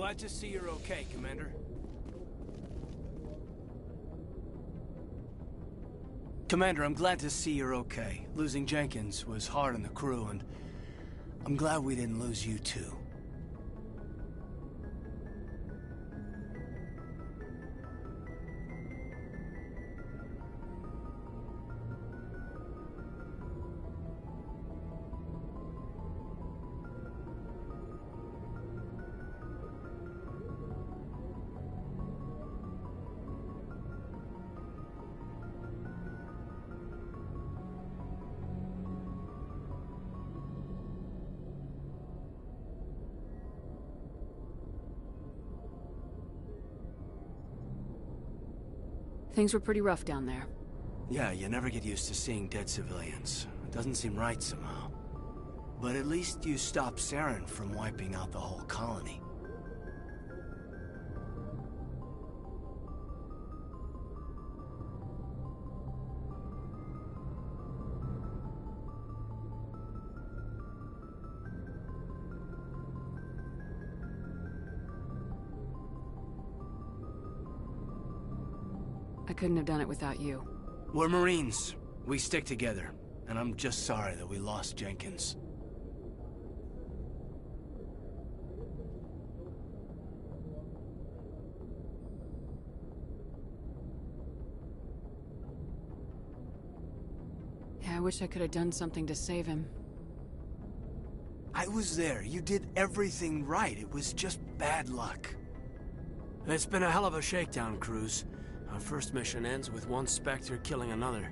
Glad to see you're okay, Commander. Commander, I'm glad to see you're okay. Losing Jenkins was hard on the crew, and I'm glad we didn't lose you too. Things were pretty rough down there. Yeah, you never get used to seeing dead civilians. It doesn't seem right somehow. But at least you stopped Saren from wiping out the whole colony. I couldn't have done it without you. We're Marines. We stick together. And I'm just sorry that we lost Jenkins. Yeah, I wish I could have done something to save him. I was there. You did everything right. It was just bad luck. It's been a hell of a shakedown, Cruz. Our first mission ends with one Spectre killing another.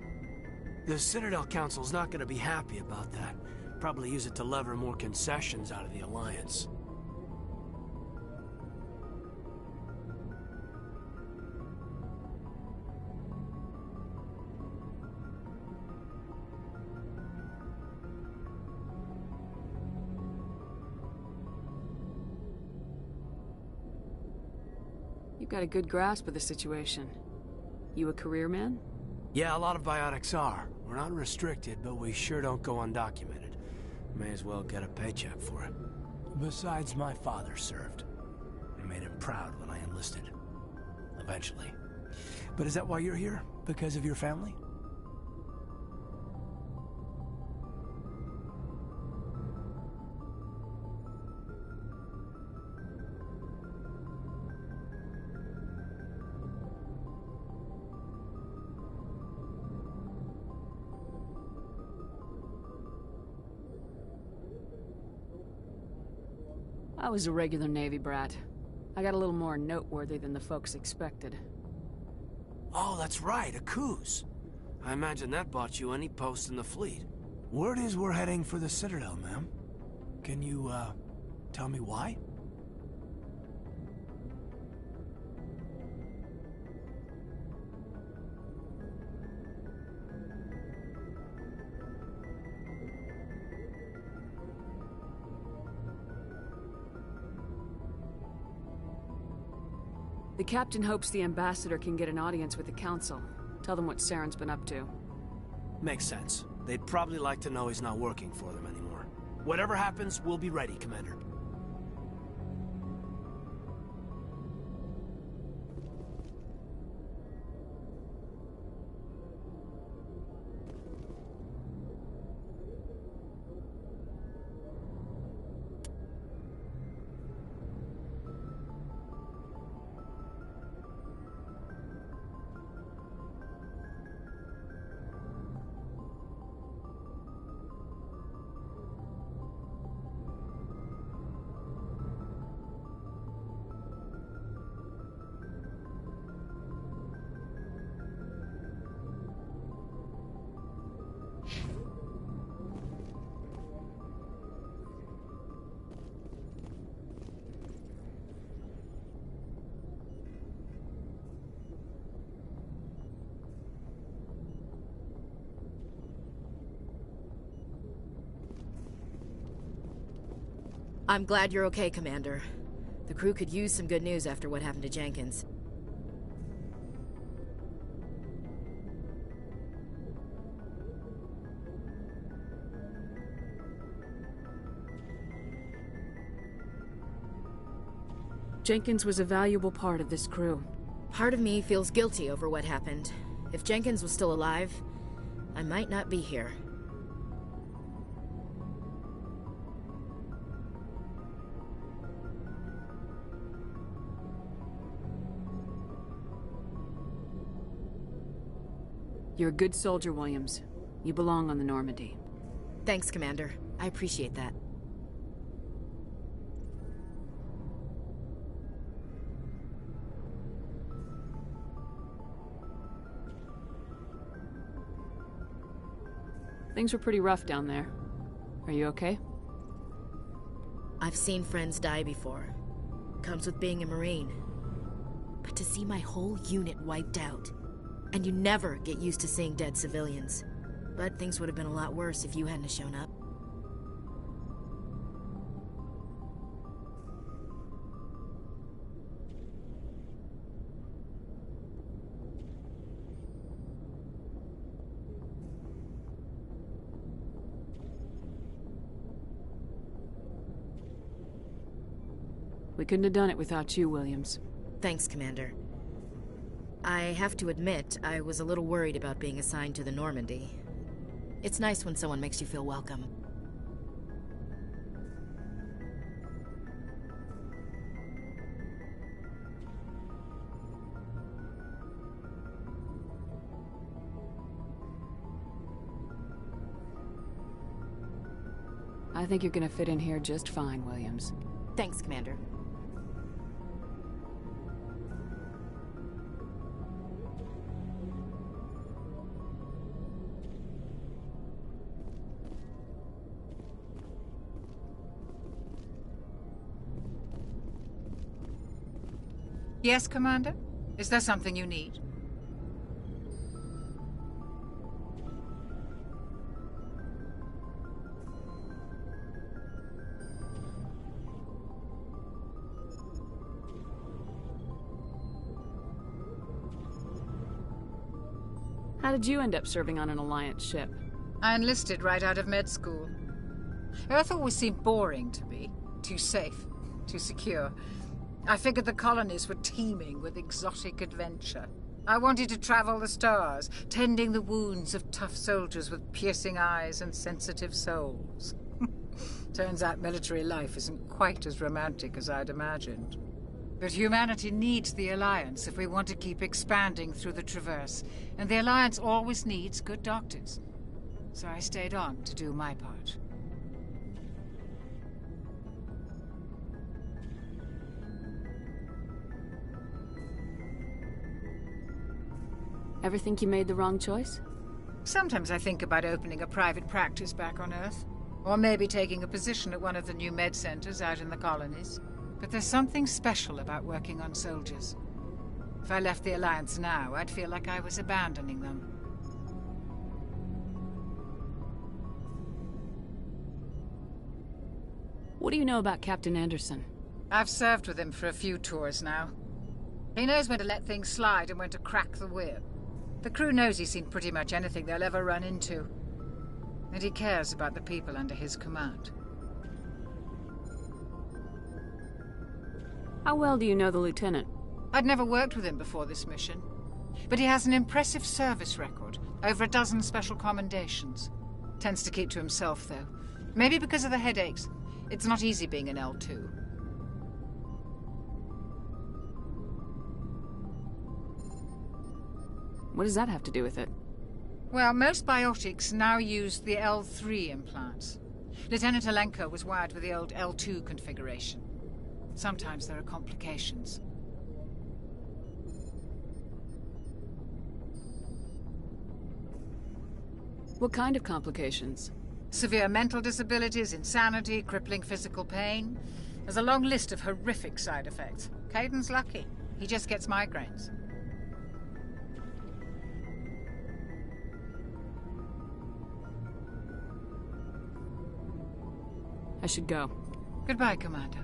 The Citadel Council's not gonna be happy about that. Probably use it to lever more concessions out of the Alliance. You've got a good grasp of the situation. You a career man? Yeah, a lot of biotics are. We're not restricted, but we sure don't go undocumented. May as well get a paycheck for it. Besides, my father served. I made him proud when I enlisted. Eventually. But is that why you're here? Because of your family? I was a regular Navy brat. I got a little more noteworthy than the folks expected. Oh, that's right, a cruise. I imagine that bought you any post in the fleet. Word is we're heading for the Citadel, ma'am. Can you, tell me why? The captain hopes the ambassador can get an audience with the council. Tell them what Saren's been up to. Makes sense. They'd probably like to know he's not working for them anymore. Whatever happens, we'll be ready, Commander. I'm glad you're okay, Commander. The crew could use some good news after what happened to Jenkins. Jenkins was a valuable part of this crew. Part of me feels guilty over what happened. If Jenkins was still alive, I might not be here. You're a good soldier, Williams. You belong on the Normandy. Thanks, Commander. I appreciate that. Things were pretty rough down there. Are you okay? I've seen friends die before. Comes with being a Marine. But to see my whole unit wiped out, and you never get used to seeing dead civilians. But things would have been a lot worse if you hadn't shown up. We couldn't have done it without you, Williams. Thanks, Commander. I have to admit, I was a little worried about being assigned to the Normandy. It's nice when someone makes you feel welcome. I think you're gonna fit in here just fine, Williams. Thanks, Commander. Yes, Commander? Is there something you need? How did you end up serving on an Alliance ship? I enlisted right out of med school. Earth always seemed boring to me. Too safe, too secure. I figured the colonies were teeming with exotic adventure. I wanted to travel the stars, tending the wounds of tough soldiers with piercing eyes and sensitive souls. Turns out military life isn't quite as romantic as I'd imagined. But humanity needs the Alliance if we want to keep expanding through the Traverse, and the Alliance always needs good doctors. So I stayed on to do my part. Ever think you made the wrong choice? Sometimes I think about opening a private practice back on Earth. Or maybe taking a position at one of the new med centers out in the colonies. But there's something special about working on soldiers. If I left the Alliance now, I'd feel like I was abandoning them. What do you know about Captain Anderson? I've served with him for a few tours now. He knows when to let things slide and when to crack the whip. The crew knows he's seen pretty much anything they'll ever run into. And he cares about the people under his command. How well do you know the lieutenant? I'd never worked with him before this mission. But he has an impressive service record. Over a dozen special commendations. Tends to keep to himself, though. Maybe because of the headaches. It's not easy being an L2. What does that have to do with it? Well, most biotics now use the L3 implants. Lieutenant Alenko was wired with the old L2 configuration. Sometimes there are complications. What kind of complications? Severe mental disabilities, insanity, crippling physical pain. There's a long list of horrific side effects. Caden's lucky. He just gets migraines. I should go. Goodbye, Commander.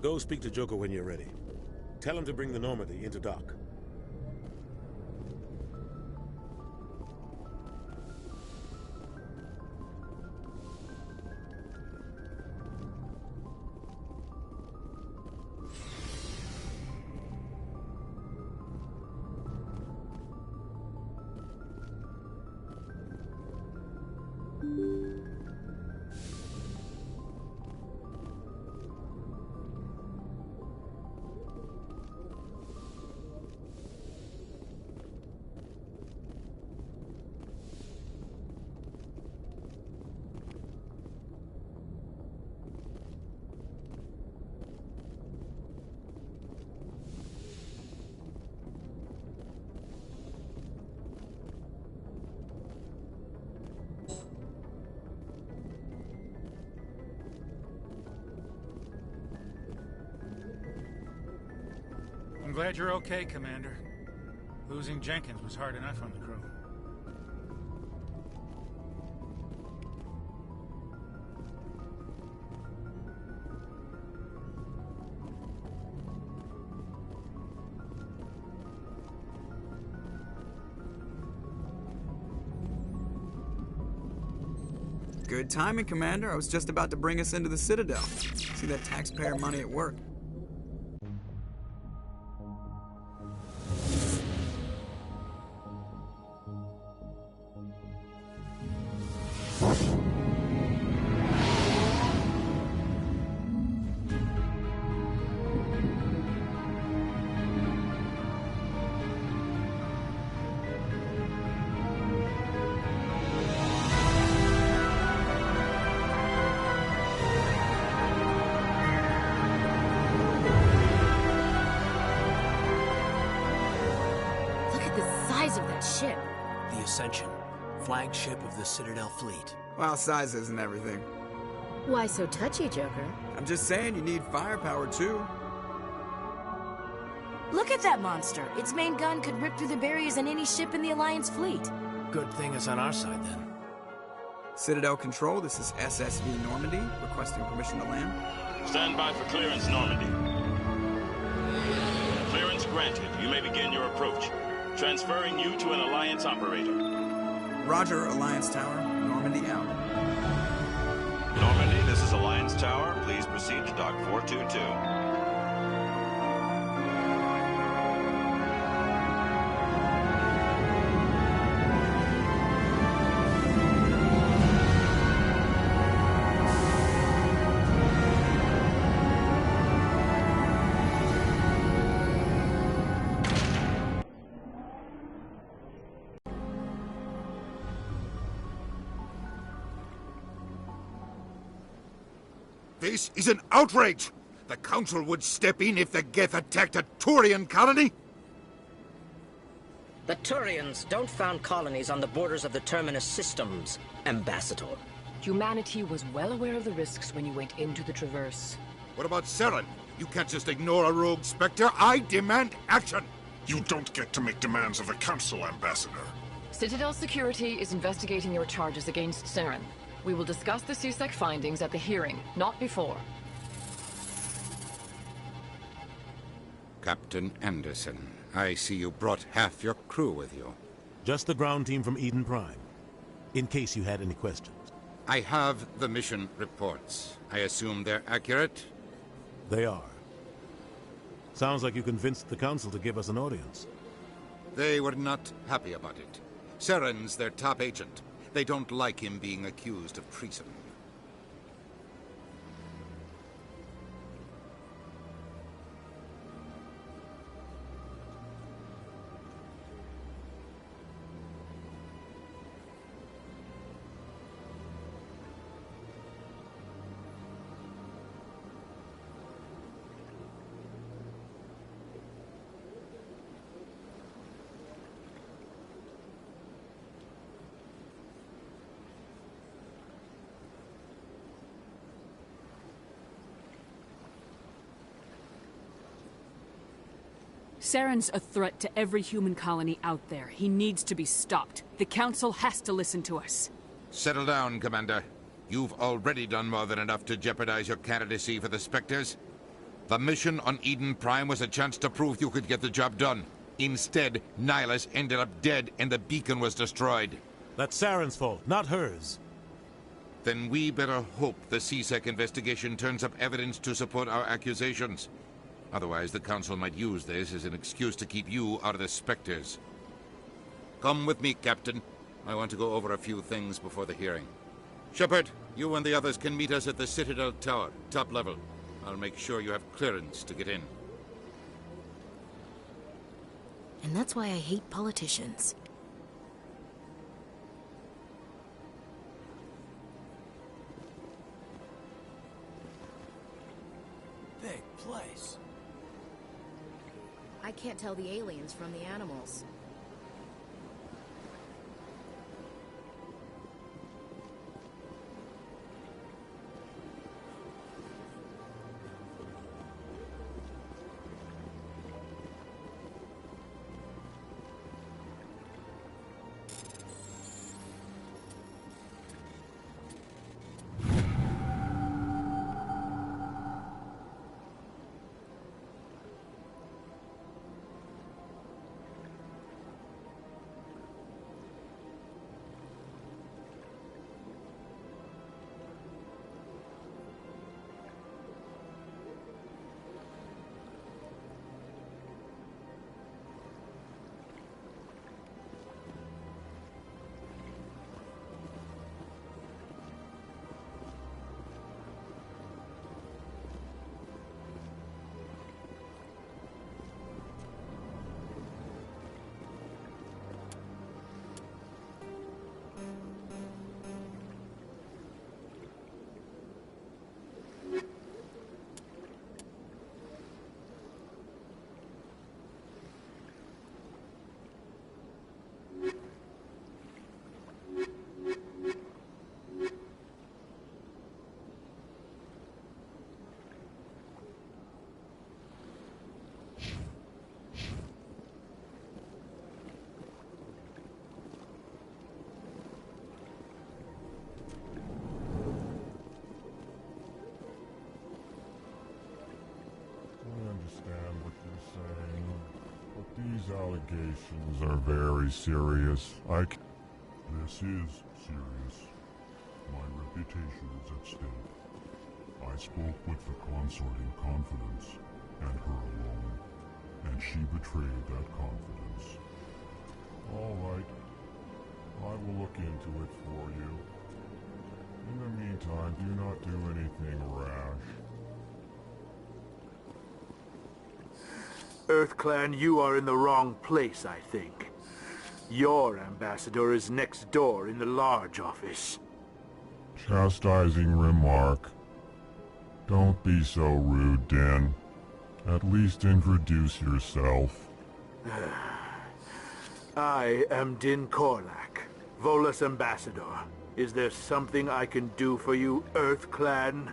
Go speak to Joker when you're ready. Tell him to bring the Normandy into dock. I'm glad you're okay, Commander. Losing Jenkins was hard enough on the crew. Good timing, Commander. I was just about to bring us into the Citadel. See that taxpayer money at work. Of that ship. The Ascension, flagship of the Citadel fleet. Well, size isn't everything. Why so touchy, Joker? I'm just saying you need firepower, too. Look at that monster. Its main gun could rip through the barriers in any ship in the Alliance fleet. Good thing it's on our side, then. Citadel Control, this is SSV Normandy, requesting permission to land. Stand by for clearance, Normandy. Clearance granted. You may begin your approach. Transferring you to an Alliance operator. Roger, Alliance Tower. Normandy out. Normandy, this is Alliance Tower. Please proceed to Dock 422. This is an outrage! The Council would step in if the Geth attacked a Turian colony? The Turians don't found colonies on the borders of the Terminus systems, Ambassador. Humanity was well aware of the risks when you went into the Traverse. What about Saren? You can't just ignore a rogue Spectre. I demand action! You don't get to make demands of the Council, Ambassador. Citadel Security is investigating your charges against Saren. We will discuss the CSEC findings at the hearing, not before. Captain Anderson, I see you brought half your crew with you. Just the ground team from Eden Prime, in case you had any questions. I have the mission reports. I assume they're accurate? They are. Sounds like you convinced the Council to give us an audience. They were not happy about it. Saren's their top agent. They don't like him being accused of treason. Saren's a threat to every human colony out there. He needs to be stopped. The Council has to listen to us. Settle down, Commander. You've already done more than enough to jeopardize your candidacy for the Spectres. The mission on Eden Prime was a chance to prove you could get the job done. Instead, Nihilus ended up dead and the beacon was destroyed. That's Saren's fault, not hers. Then we better hope the CSEC investigation turns up evidence to support our accusations. Otherwise, the Council might use this as an excuse to keep you out of the Spectres. Come with me, Captain. I want to go over a few things before the hearing. Shepard, you and the others can meet us at the Citadel Tower, top level. I'll make sure you have clearance to get in. And that's why I hate politicians. Big place. I can't tell the aliens from the animals. These allegations are very serious. This is serious. My reputation is at stake. I spoke with the consort in confidence, and her alone, and she betrayed that confidence. All right. I will look into it for you. In the meantime, do not do anything rash. EarthClan, you are in the wrong place, I think. Your ambassador is next door in the large office. Chastising remark. Don't be so rude, Din. At least introduce yourself. I am Din Korlak, Volus ambassador. Is there something I can do for you, EarthClan?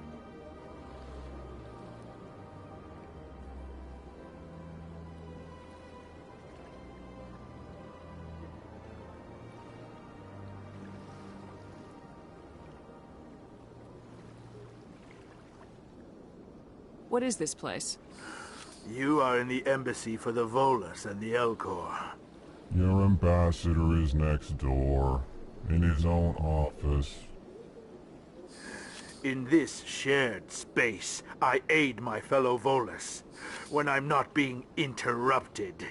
What is this place? You are in the embassy for the Volus and the Elcor. Your ambassador is next door, in his own office. In this shared space, I aid my fellow Volus when I'm not being interrupted.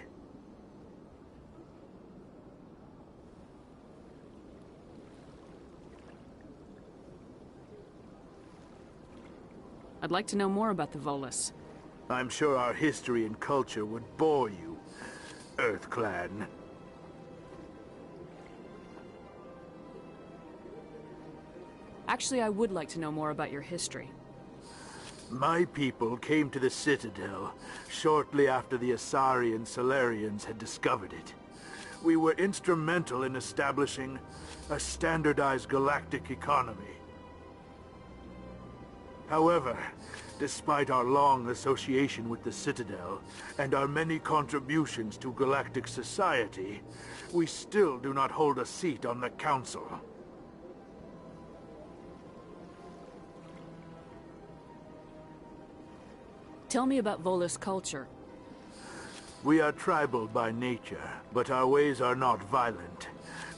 I'd like to know more about the Volus. I'm sure our history and culture would bore you, EarthClan. Actually, I would like to know more about your history. My people came to the Citadel shortly after the Asari and Solarians had discovered it. We were instrumental in establishing a standardized galactic economy. However, despite our long association with the Citadel and our many contributions to galactic society, we still do not hold a seat on the Council. Tell me about Volus culture. We are tribal by nature, but our ways are not violent.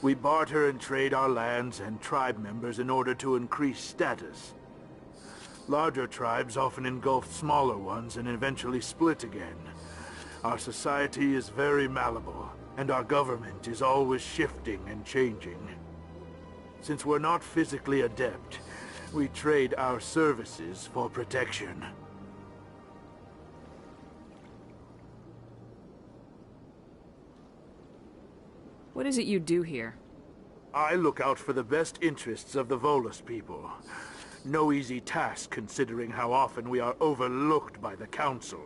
We barter and trade our lands and tribe members in order to increase status. Larger tribes often engulf smaller ones and eventually split again. Our society is very malleable, and our government is always shifting and changing. Since we're not physically adept, we trade our services for protection. What is it you do here? I look out for the best interests of the Volus people. No easy task considering how often we are overlooked by the Council.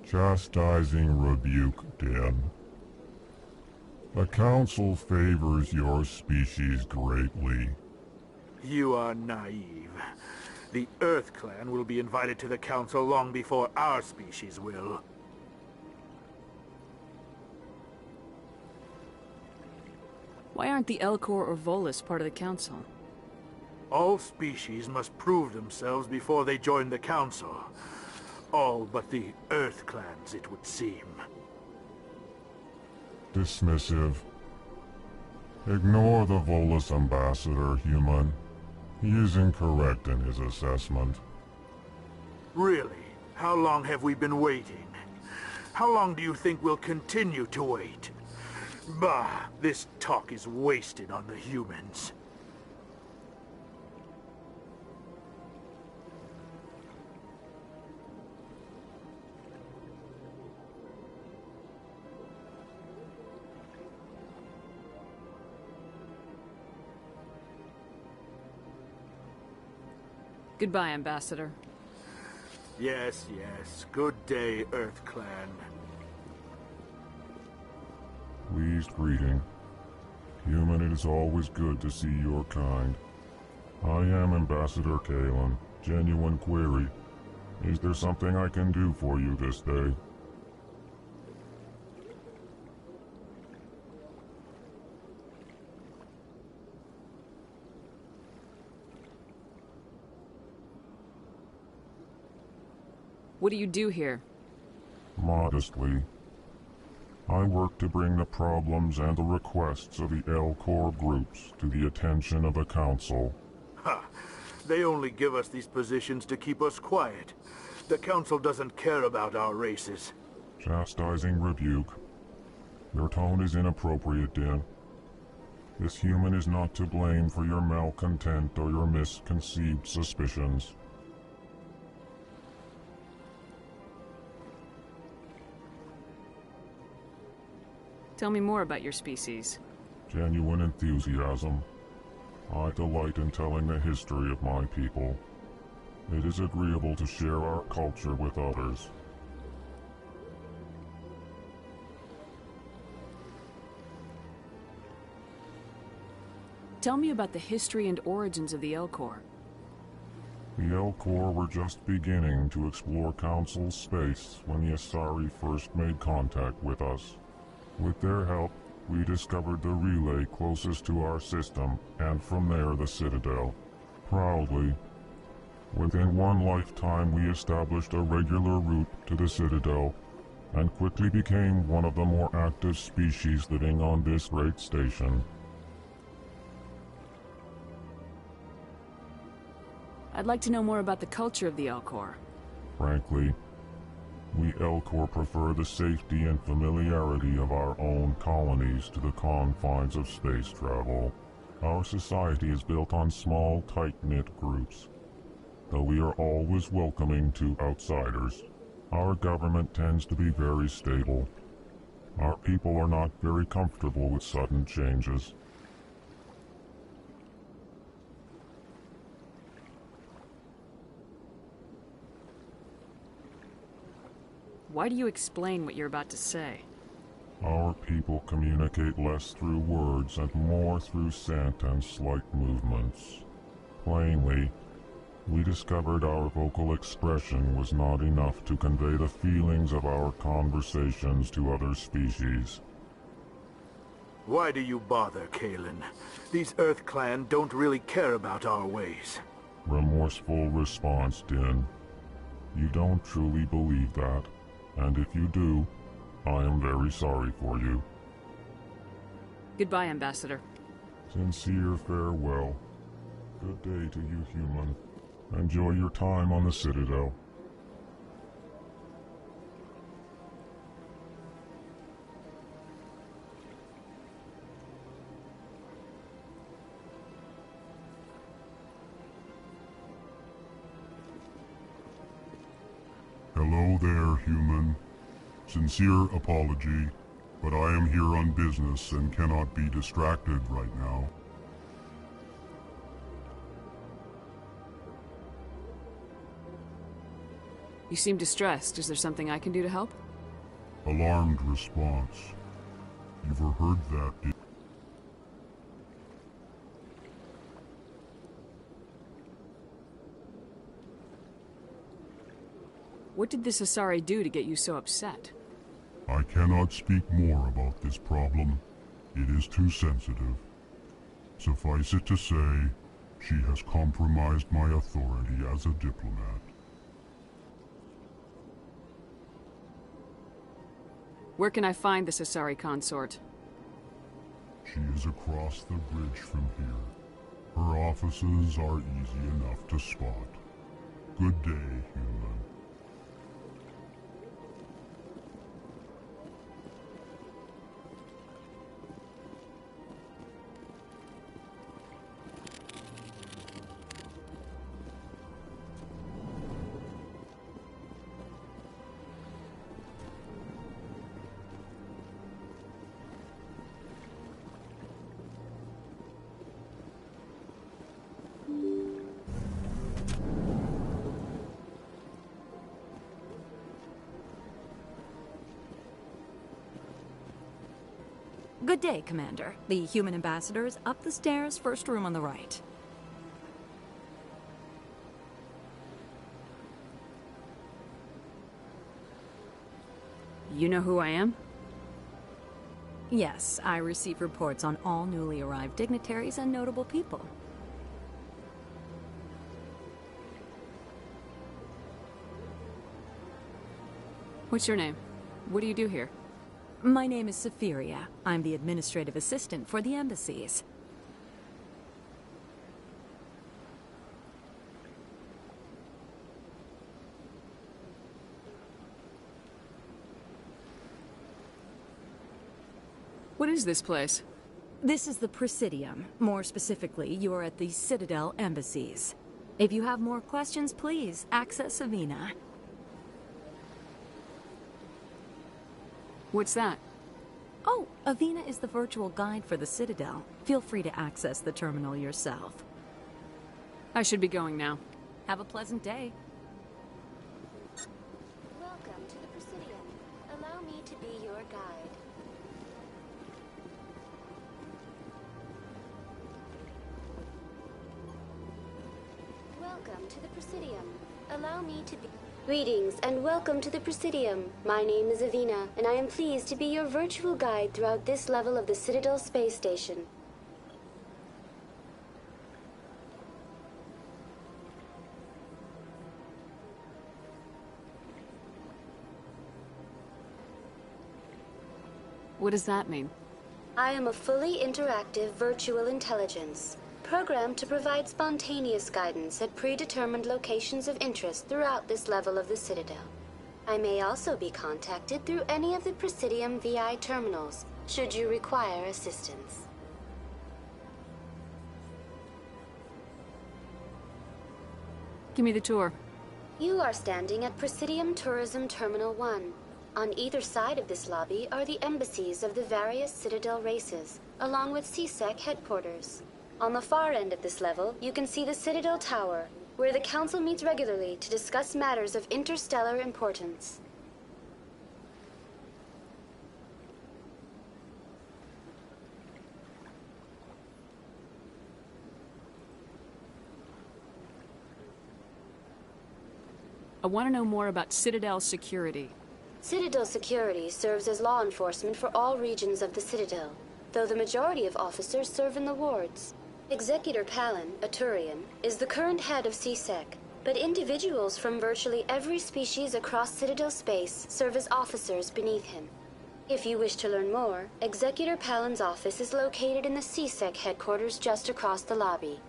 Chastising rebuke, Dan. The Council favors your species greatly. You are naive. The Earth Clan will be invited to the Council long before our species will. Why aren't the Elcor or Volus part of the Council? All species must prove themselves before they join the Council. All but the Earth Clans, it would seem. Dismissive. Ignore the Volus ambassador, human. He is incorrect in his assessment. Really? How long have we been waiting? How long do you think we'll continue to wait? Bah, this talk is wasted on the humans. Goodbye, Ambassador. Yes, yes. Good day, Earth Clan. Pleased greeting. Human, it is always good to see your kind. I am Ambassador Kalen. Genuine query. Is there something I can do for you this day? What do you do here? Modestly. I work to bring the problems and the requests of the Elcor groups to the attention of the Council. Ha! They only give us these positions to keep us quiet. The Council doesn't care about our races. Chastising rebuke. Your tone is inappropriate, Din. This human is not to blame for your malcontent or your misconceived suspicions. Tell me more about your species. Genuine enthusiasm. I delight in telling the history of my people. It is agreeable to share our culture with others. Tell me about the history and origins of the Elcor. The Elcor were just beginning to explore Council space when the Asari first made contact with us. With their help, we discovered the relay closest to our system, and from there the Citadel. Proudly, within one lifetime we established a regular route to the Citadel, and quickly became one of the more active species living on this great station. I'd like to know more about the culture of the Elcor. Frankly, we Elcor prefer the safety and familiarity of our own colonies to the confines of space travel. Our society is built on small, tight-knit groups, though we are always welcoming to outsiders. Our government tends to be very stable. Our people are not very comfortable with sudden changes. Why do you explain what you're about to say? Our people communicate less through words and more through scent and slight movements. Plainly, we discovered our vocal expression was not enough to convey the feelings of our conversations to other species. Why do you bother, Kalen? These Earth Clan don't really care about our ways. Remorseful response, Din. You don't truly believe that, and if you do, I am very sorry for you. Goodbye, Ambassador. Sincere farewell. Good day to you, human. Enjoy your time on the Citadel. Hello there, human. Sincere apology, but I am here on business and cannot be distracted right now. You seem distressed. Is there something I can do to help? Alarmed response. You've heard that, did What did this Asari do to get you so upset? I cannot speak more about this problem. It is too sensitive. Suffice it to say, she has compromised my authority as a diplomat. Where can I find this Asari consort? She is across the bridge from here. Her offices are easy enough to spot. Good day, human. Good day, Commander. The human ambassador is up the stairs, first room on the right. You know who I am? Yes, I receive reports on all newly arrived dignitaries and notable people. What's your name? What do you do here? My name is Safiria. I'm the administrative assistant for the embassies. What is this place? This is the Presidium. More specifically, you are at the Citadel embassies. If you have more questions, please access Avina. What's that? Oh, Avina is the virtual guide for the Citadel. Feel free to access the terminal yourself. I should be going now. Have a pleasant day. Welcome to the Presidium. Allow me to be your guide. Welcome to the Presidium. Allow me to be... Greetings and welcome to the Presidium. My name is Avina, and I am pleased to be your virtual guide throughout this level of the Citadel space station. What does that mean? I am a fully interactive virtual intelligence, programmed to provide spontaneous guidance at predetermined locations of interest throughout this level of the Citadel. I may also be contacted through any of the Presidium VI terminals, should you require assistance. Give me the tour. You are standing at Presidium Tourism Terminal 1. On either side of this lobby are the embassies of the various Citadel races, along with CSEC headquarters. On the far end of this level, you can see the Citadel Tower, where the Council meets regularly to discuss matters of interstellar importance. I want to know more about Citadel security. Citadel security serves as law enforcement for all regions of the Citadel, though the majority of officers serve in the wards. Executor Palin, a Turian, is the current head of CSEC, but individuals from virtually every species across Citadel space serve as officers beneath him. If you wish to learn more, Executor Palin's office is located in the CSEC headquarters just across the lobby.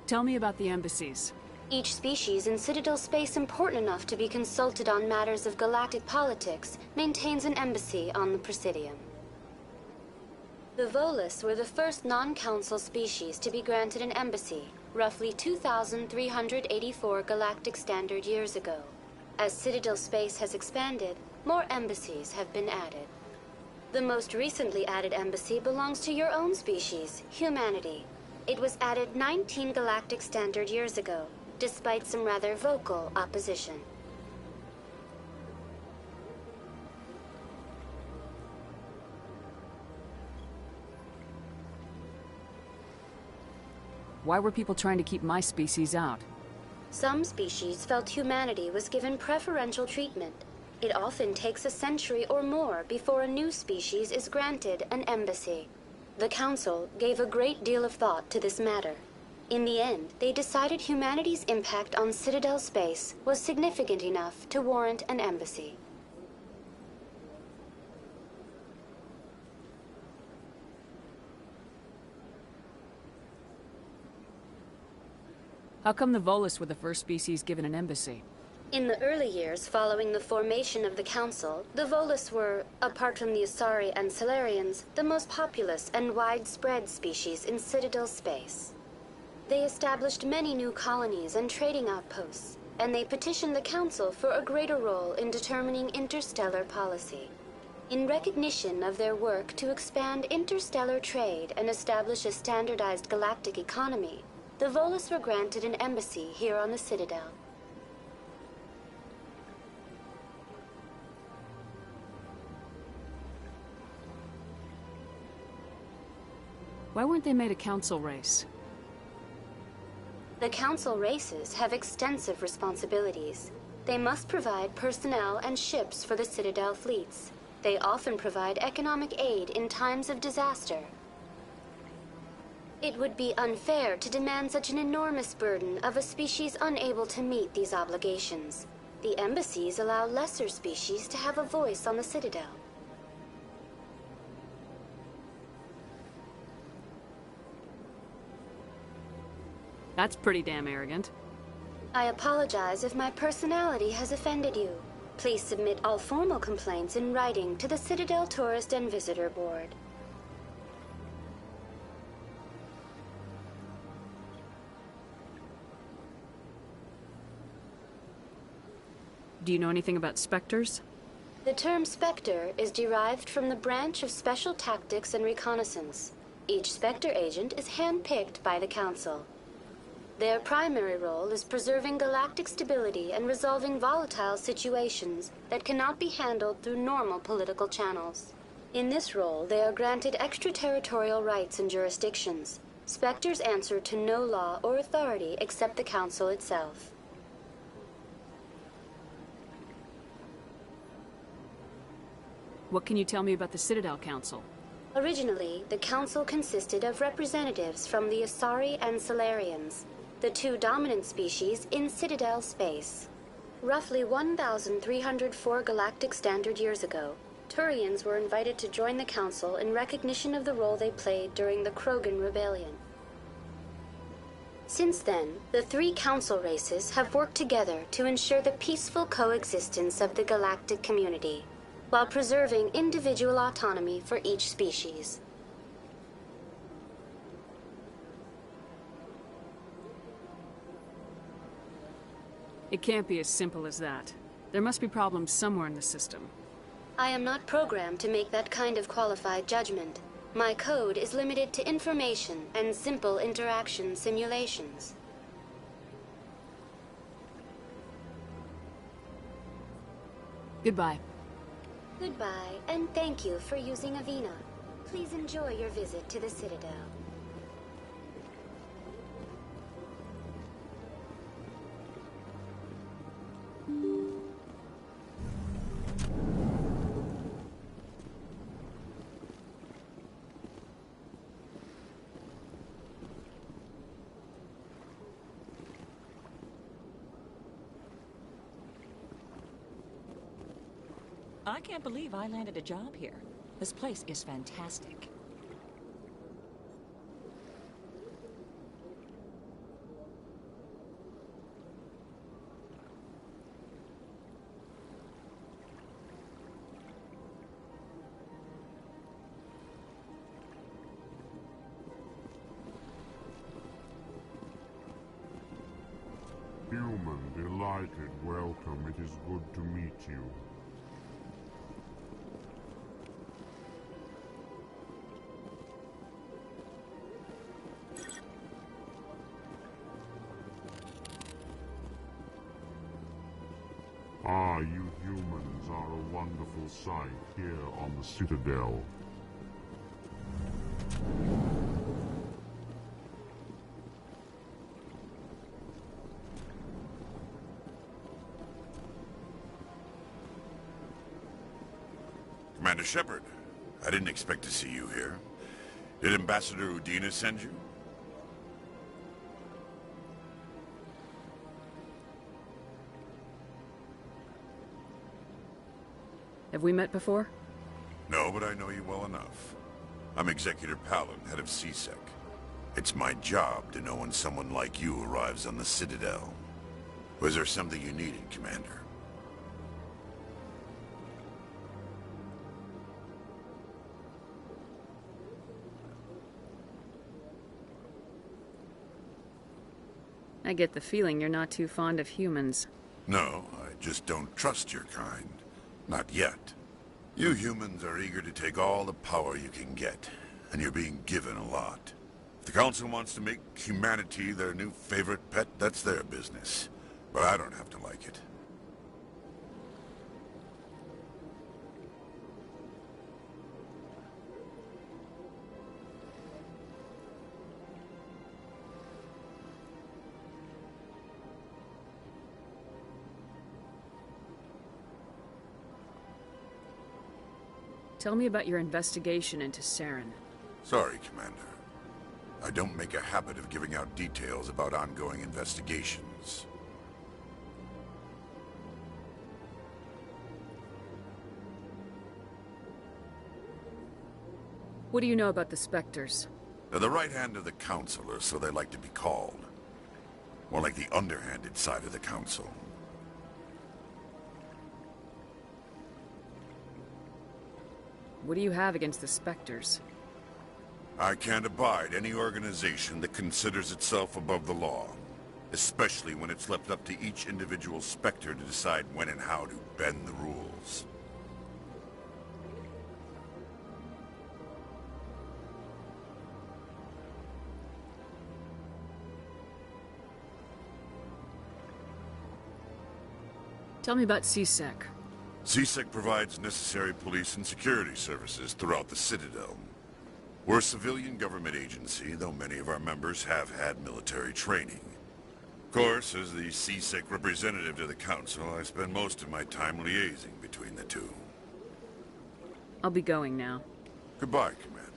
Tell me about the embassies. Each species in Citadel space important enough to be consulted on matters of galactic politics maintains an embassy on the Presidium. The Volus were the first non-council species to be granted an embassy, roughly 2,384 galactic standard years ago. As Citadel space has expanded, more embassies have been added. The most recently added embassy belongs to your own species, humanity. It was added 19 galactic standard years ago, despite some rather vocal opposition. Why were people trying to keep my species out? Some species felt humanity was given preferential treatment. It often takes a century or more before a new species is granted an embassy. The Council gave a great deal of thought to this matter. In the end, they decided humanity's impact on Citadel space was significant enough to warrant an embassy. How come the Volus were the first species given an embassy? In the early years following the formation of the Council, the Volus were, apart from the Asari and Solarians, the most populous and widespread species in Citadel space. They established many new colonies and trading outposts, and they petitioned the Council for a greater role in determining interstellar policy. In recognition of their work to expand interstellar trade and establish a standardized galactic economy, the Volus were granted an embassy here on the Citadel. Why weren't they made a council race? The Council races have extensive responsibilities. They must provide personnel and ships for the Citadel fleets. They often provide economic aid in times of disaster. It would be unfair to demand such an enormous burden of a species unable to meet these obligations. The embassies allow lesser species to have a voice on the Citadel. That's pretty damn arrogant. I apologize if my personality has offended you. Please submit all formal complaints in writing to the Citadel Tourist and Visitor Board. Do you know anything about specters? The term Spectre is derived from the branch of Special Tactics and Reconnaissance. Each Spectre agent is handpicked by the Council. Their primary role is preserving galactic stability and resolving volatile situations that cannot be handled through normal political channels. In this role, they are granted extraterritorial rights and jurisdictions. Spectres answer to no law or authority except the Council itself. What can you tell me about the Citadel Council? Originally, the Council consisted of representatives from the Asari and Solarians, the two dominant species in Citadel space. Roughly 1,304 galactic standard years ago, Turians were invited to join the Council in recognition of the role they played during the Krogan Rebellion. Since then, the three Council races have worked together to ensure the peaceful coexistence of the galactic community, while preserving individual autonomy for each species. It can't be as simple as that. There must be problems somewhere in the system. I am not programmed to make that kind of qualified judgment. My code is limited to information and simple interaction simulations. Goodbye. Goodbye, and thank you for using Avina. Please enjoy your visit to the Citadel. I can't believe I landed a job here. This place is fantastic. Human, delighted, welcome. It is good to meet you. Ah, you humans are a wonderful sight here on the Citadel. Commander Shepard, I didn't expect to see you here. Did Ambassador Udina send you? Have we met before? No, but I know you well enough. I'm Executor Palin, head of CSEC. It's my job to know when someone like you arrives on the Citadel. Was there something you needed, Commander? I get the feeling you're not too fond of humans. No, I just don't trust your kind. Not yet. You humans are eager to take all the power you can get, and you're being given a lot. If the Council wants to make humanity their new favorite pet, that's their business. But I don't have to like it. Tell me about your investigation into Saren. Sorry, Commander. I don't make a habit of giving out details about ongoing investigations. What do you know about the Spectres? They're the right hand of the Council, or so they like to be called. More like the underhanded side of the Council. What do you have against the Spectres? I can't abide any organization that considers itself above the law. Especially when it's left up to each individual Spectre to decide when and how to bend the rules. Tell me about CSEC. CSEC provides necessary police and security services throughout the Citadel. We're a civilian government agency, though many of our members have had military training. Of course, as the CSEC representative to the Council, I spend most of my time liaising between the two. I'll be going now. Goodbye, Commander.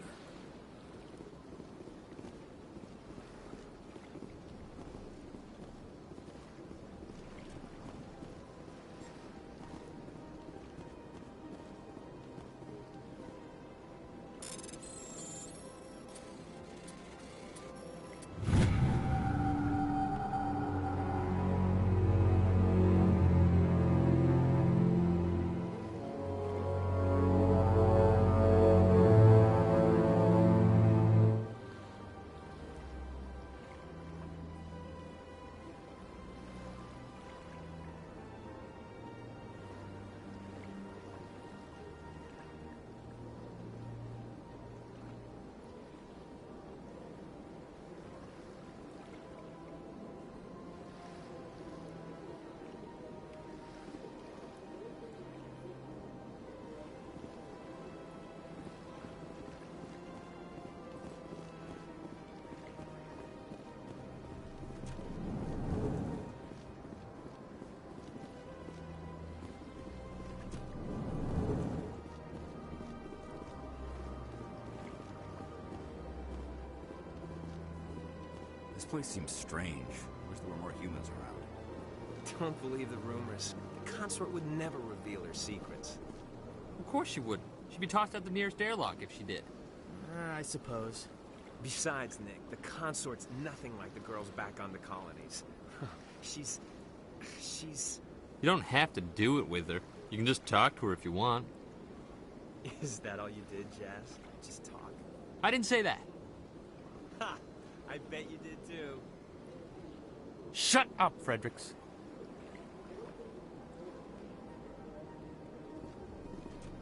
This place seems strange. Wish there were more humans around. Don't believe the rumors. The consort would never reveal her secrets. course she wouldn't. She'd be tossed out the nearest airlock if she did. I suppose. Besides, Nick, the consort's nothing like the girls back on the colonies. She's... You don't have to do it with her. You can just talk to her if you want. Is that all you did, Jazz? Just talk? I didn't say that. Ha! I bet you did too. Shut up, Fredericks.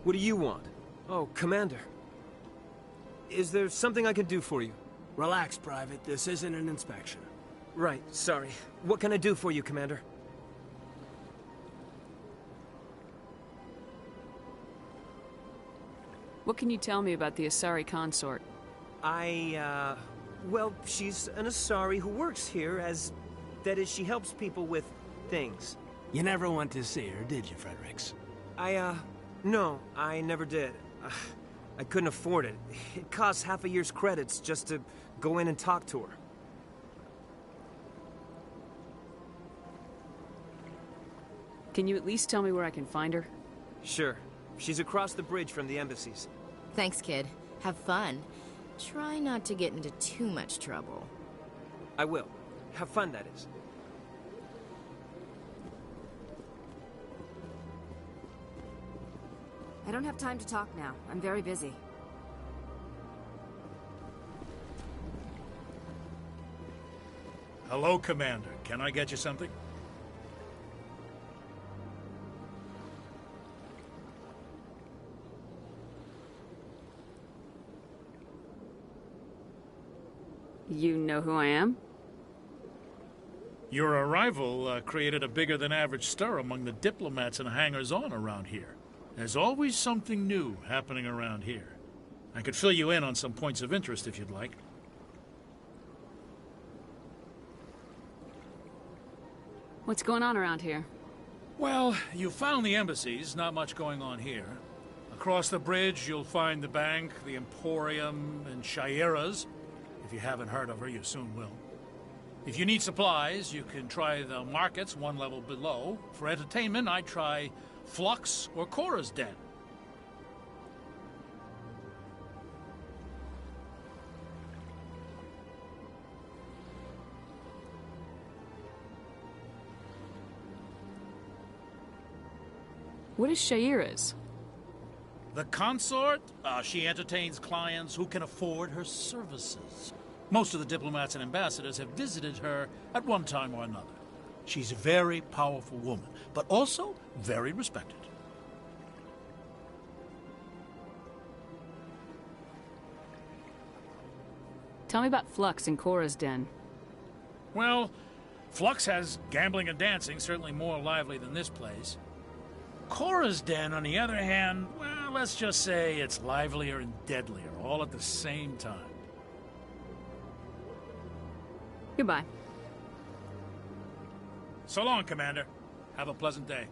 What do you want? Oh, Commander. Is there something I can do for you? Relax, Private. This isn't an inspection. Right, sorry. What can I do for you, Commander? What can you tell me about the Asari consort? Well, she's an Asari who works here as... That is, she helps people with things. You never went to see her, did you, Fredericks? No, I never did. I couldn't afford it. It costs half a year's credits just to go in and talk to her. Can you at least tell me where I can find her? Sure. She's across the bridge from the embassies. Thanks, kid. Have fun. Try not to get into too much trouble. I will. Have fun, that is. I don't have time to talk now. I'm very busy. Hello, Commander. Can I get you something? You know who I am? Your arrival created a bigger-than-average stir among the diplomats and hangers-on around here. There's always something new happening around here. I could fill you in on some points of interest if you'd like. What's going on around here? Well, you found the embassies, not much going on here. Across the bridge, you'll find the bank, the Emporium, and Shaira's. If you haven't heard of her, you soon will. If you need supplies, you can try the markets one level below. For entertainment, I'd try Flux or Cora's Den. What is Shaira's? The consort? She entertains clients who can afford her services. Most of the diplomats and ambassadors have visited her at one time or another. She's a very powerful woman, but also very respected. Tell me about Flux and Cora's Den. Well, Flux has gambling and dancing, certainly more lively than this place. Cora's Den, on the other hand, well, let's just say it's livelier and deadlier, all at the same time. Goodbye. So long, Commander. Have a pleasant day.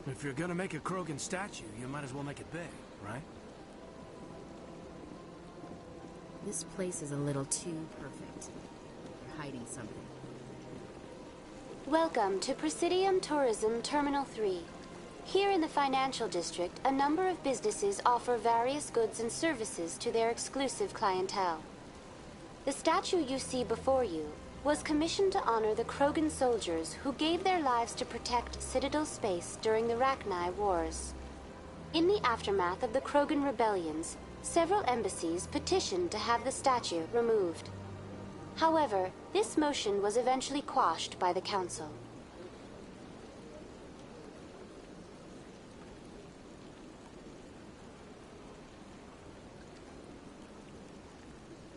If you're gonna make a Krogan statue, you might as well make it big, right? This place is a little too perfect. You're hiding something. Welcome to Presidium Tourism Terminal 3. Here in the financial district, a number of businesses offer various goods and services to their exclusive clientele. The statue you see before you was commissioned to honor the Krogan soldiers who gave their lives to protect Citadel space during the Rachni Wars. In the aftermath of the Krogan rebellions, several embassies petitioned to have the statue removed. However, this motion was eventually quashed by the Council.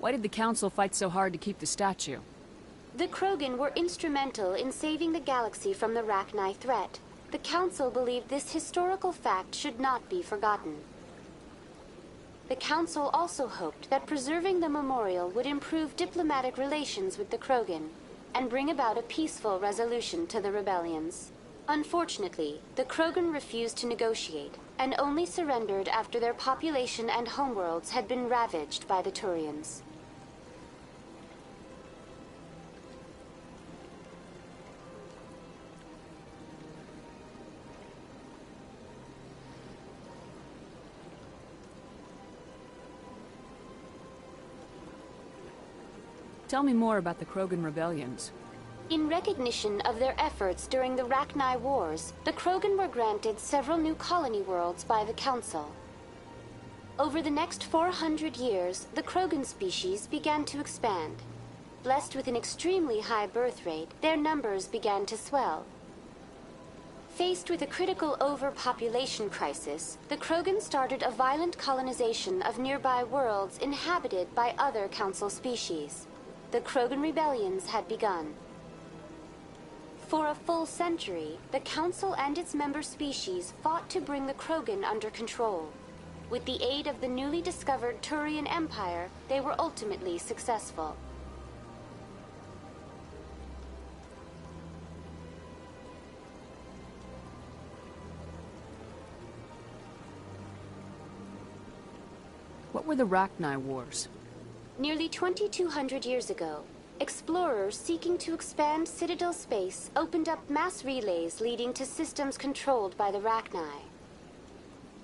Why did the Council fight so hard to keep the statue? The Krogan were instrumental in saving the galaxy from the Rachni threat. The Council believed this historical fact should not be forgotten. The Council also hoped that preserving the memorial would improve diplomatic relations with the Krogan and bring about a peaceful resolution to the rebellions. Unfortunately, the Krogan refused to negotiate and only surrendered after their population and homeworlds had been ravaged by the Turians. Tell me more about the Krogan rebellions. In recognition of their efforts during the Rachni Wars, the Krogan were granted several new colony worlds by the Council. Over the next 400 years, the Krogan species began to expand. Blessed with an extremely high birth rate, their numbers began to swell. Faced with a critical overpopulation crisis, the Krogan started a violent colonization of nearby worlds inhabited by other Council species. The Krogan rebellions had begun. For a full century, the Council and its member species fought to bring the Krogan under control. With the aid of the newly discovered Turian Empire, they were ultimately successful. What were the Rachni Wars? Nearly 2,200 years ago, explorers seeking to expand Citadel space opened up mass relays leading to systems controlled by the Rachni.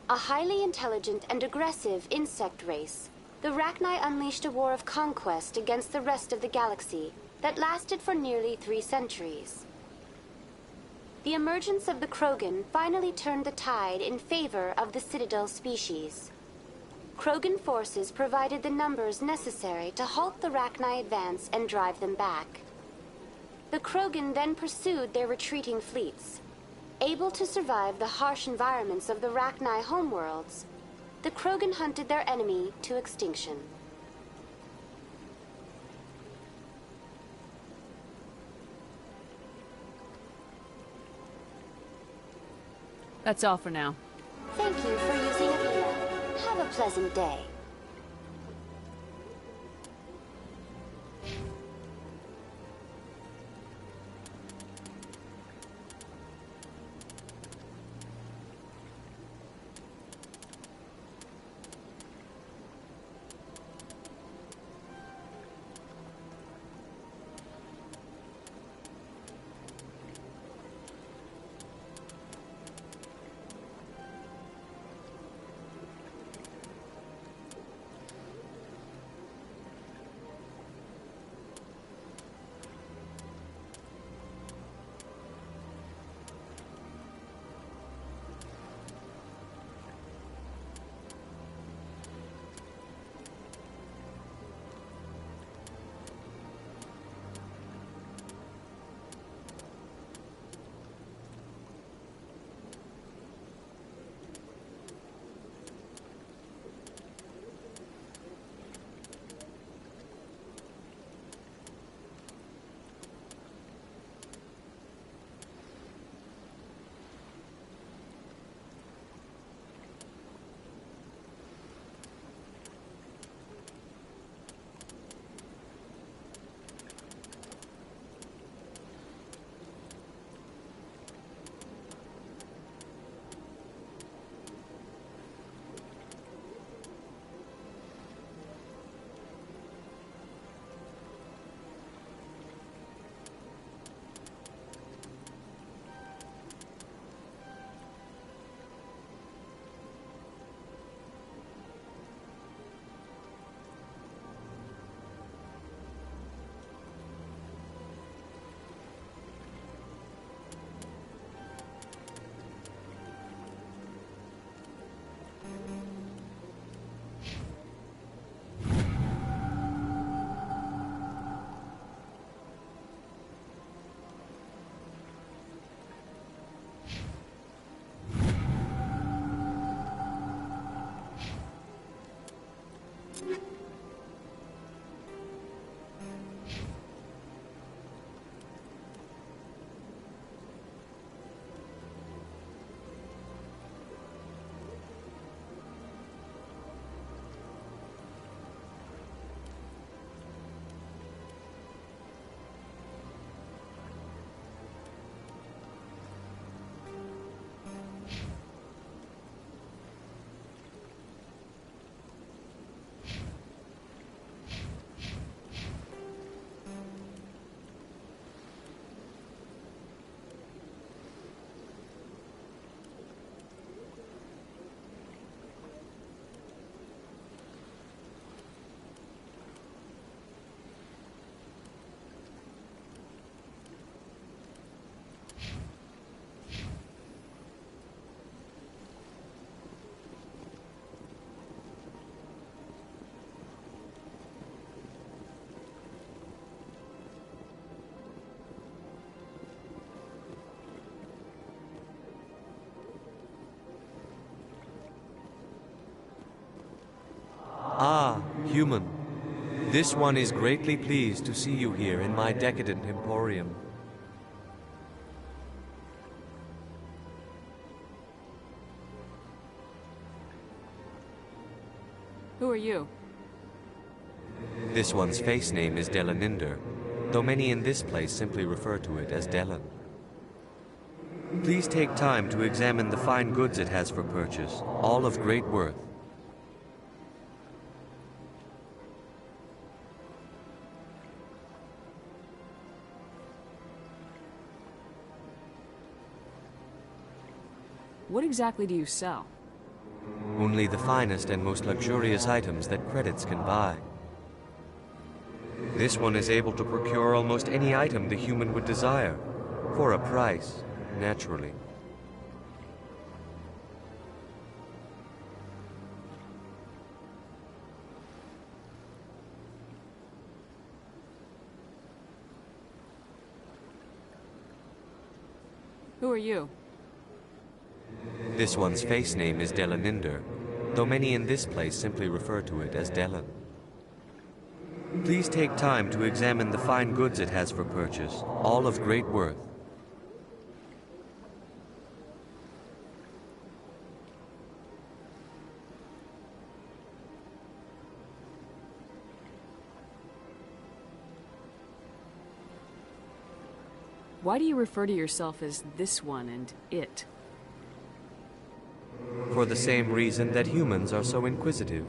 A highly intelligent and aggressive insect race, the Rachni unleashed a war of conquest against the rest of the galaxy that lasted for nearly 3 centuries. The emergence of the Krogan finally turned the tide in favor of the Citadel species. Krogan forces provided the numbers necessary to halt the Rachni advance and drive them back. The Krogan then pursued their retreating fleets. Able to survive the harsh environments of the Rachni homeworlds, the Krogan hunted their enemy to extinction. That's all for now. Thank you for using Avila. Have a pleasant day. Ah, human. This one is greatly pleased to see you here in my decadent emporium. Who are you? This one's face name is Delaninder, though many in this place simply refer to it as Delan. Please take time to examine the fine goods it has for purchase, all of great worth. What exactly do you sell? Only the finest and most luxurious items that credits can buy. This one is able to procure almost any item the human would desire, for a price, naturally. Who are you? This one's face name is Delaninder, though many in this place simply refer to it as Delan. Please take time to examine the fine goods it has for purchase, all of great worth. Why do you refer to yourself as this one and it? For the same reason that humans are so inquisitive.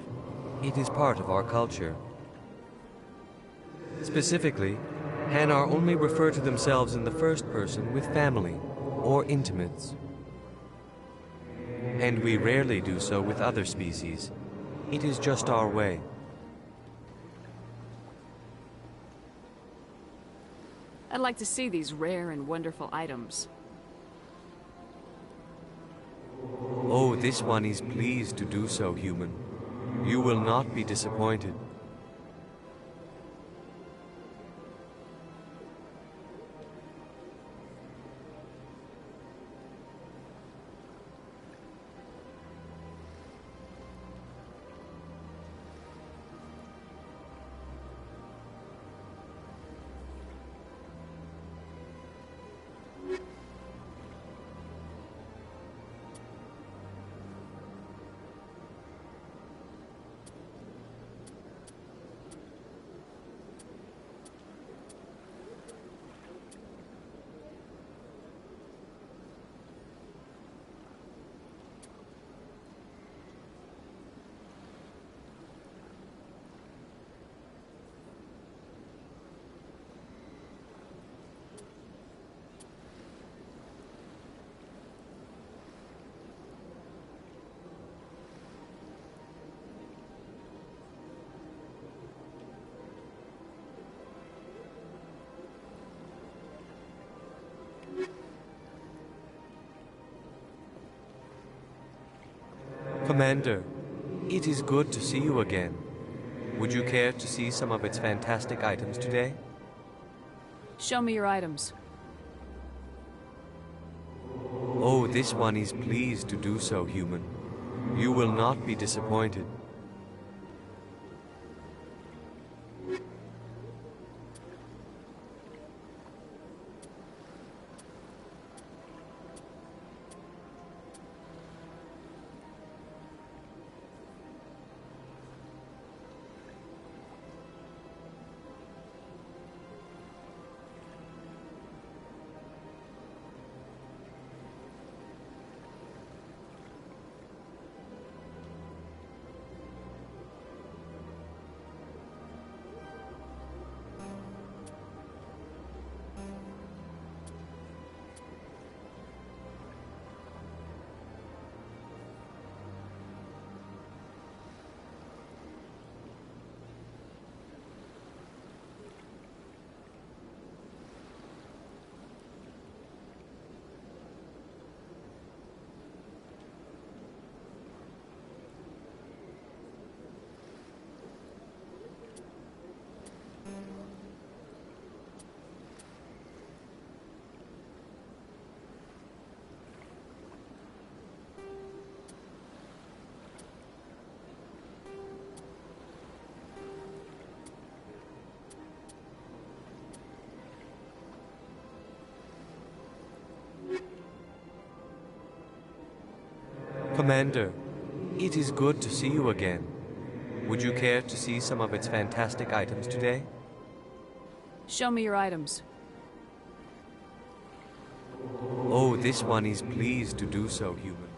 It is part of our culture. Specifically, Hanar only refer to themselves in the first person with family or intimates. And we rarely do so with other species. It is just our way. I'd like to see these rare and wonderful items. Oh, this one is pleased to do so, human. You will not be disappointed. Commander, it is good to see you again. Would you care to see some of its fantastic items today? Show me your items. Oh, this one is pleased to do so, human. You will not be disappointed. Commander, it is good to see you again. Would you care to see some of its fantastic items today? Show me your items. Oh, this one is pleased to do so, human.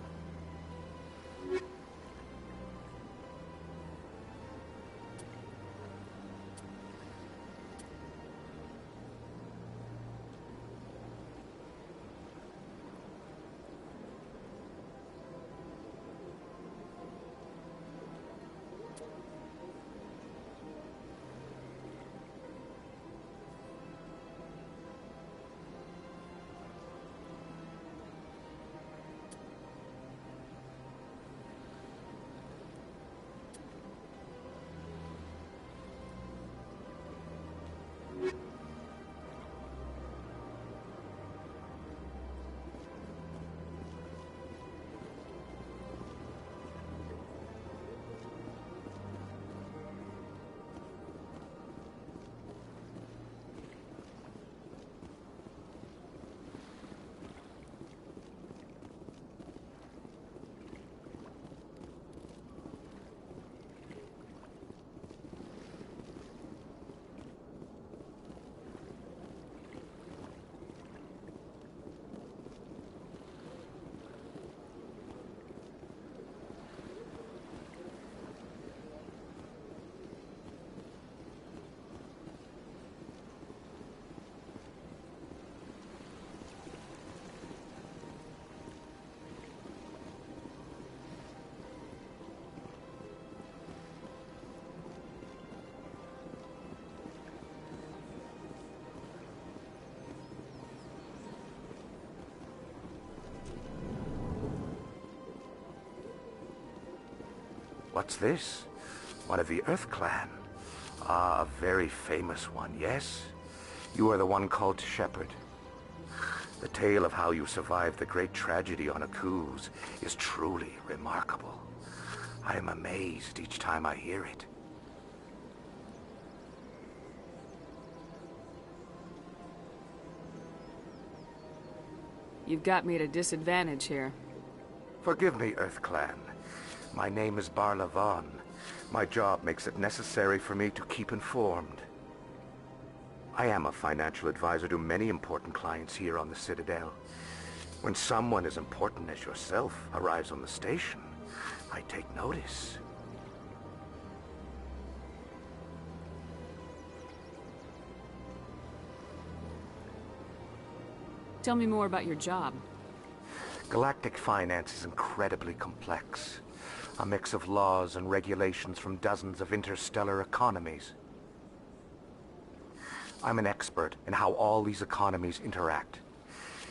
What's this? One of the Earth Clan. Ah, a very famous one, yes? You are the one called Shepherd. The tale of how you survived the great tragedy on Akuz is truly remarkable. I am amazed each time I hear it. You've got me at a disadvantage here. Forgive me, Earth Clan. My name is Barla Vaughn. My job makes it necessary for me to keep informed. I am a financial advisor to many important clients here on the Citadel. When someone as important as yourself arrives on the station, I take notice. Tell me more about your job. Galactic finance is incredibly complex. A mix of laws and regulations from dozens of interstellar economies. I'm an expert in how all these economies interact.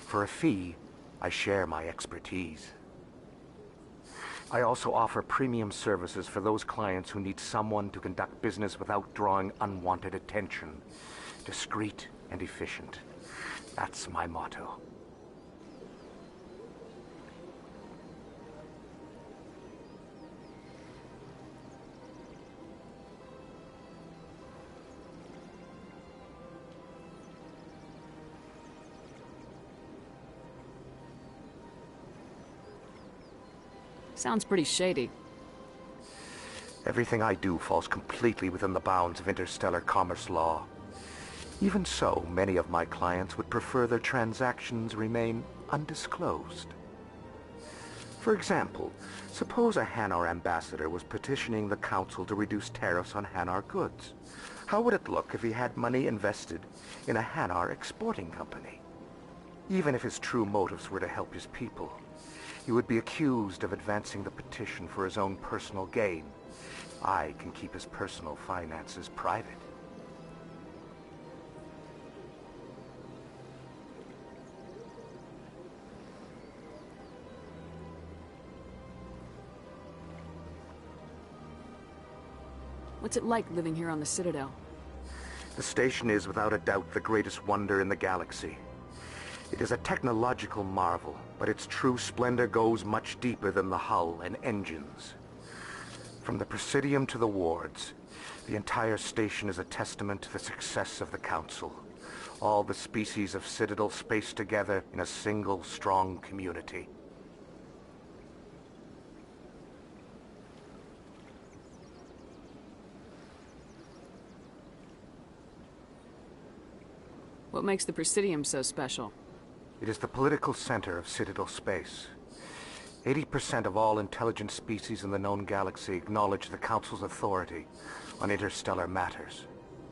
For a fee, I share my expertise. I also offer premium services for those clients who need someone to conduct business without drawing unwanted attention. Discreet and efficient. That's my motto. Sounds pretty shady. Everything I do falls completely within the bounds of interstellar commerce law. Even so, many of my clients would prefer their transactions remain undisclosed. For example, suppose a Hanar ambassador was petitioning the Council to reduce tariffs on Hanar goods. How would it look if he had money invested in a Hanar exporting company? Even if his true motives were to help his people, he would be accused of advancing the petition for his own personal gain. I can keep his personal finances private. What's it like living here on the Citadel? The station is without a doubt the greatest wonder in the galaxy. It is a technological marvel, but its true splendor goes much deeper than the hull and engines. From the Presidium to the wards, the entire station is a testament to the success of the Council. All the species of Citadel spaced together in a single strong community. What makes the Presidium so special? It is the political center of Citadel space. 80% of all intelligent species in the known galaxy acknowledge the Council's authority on interstellar matters.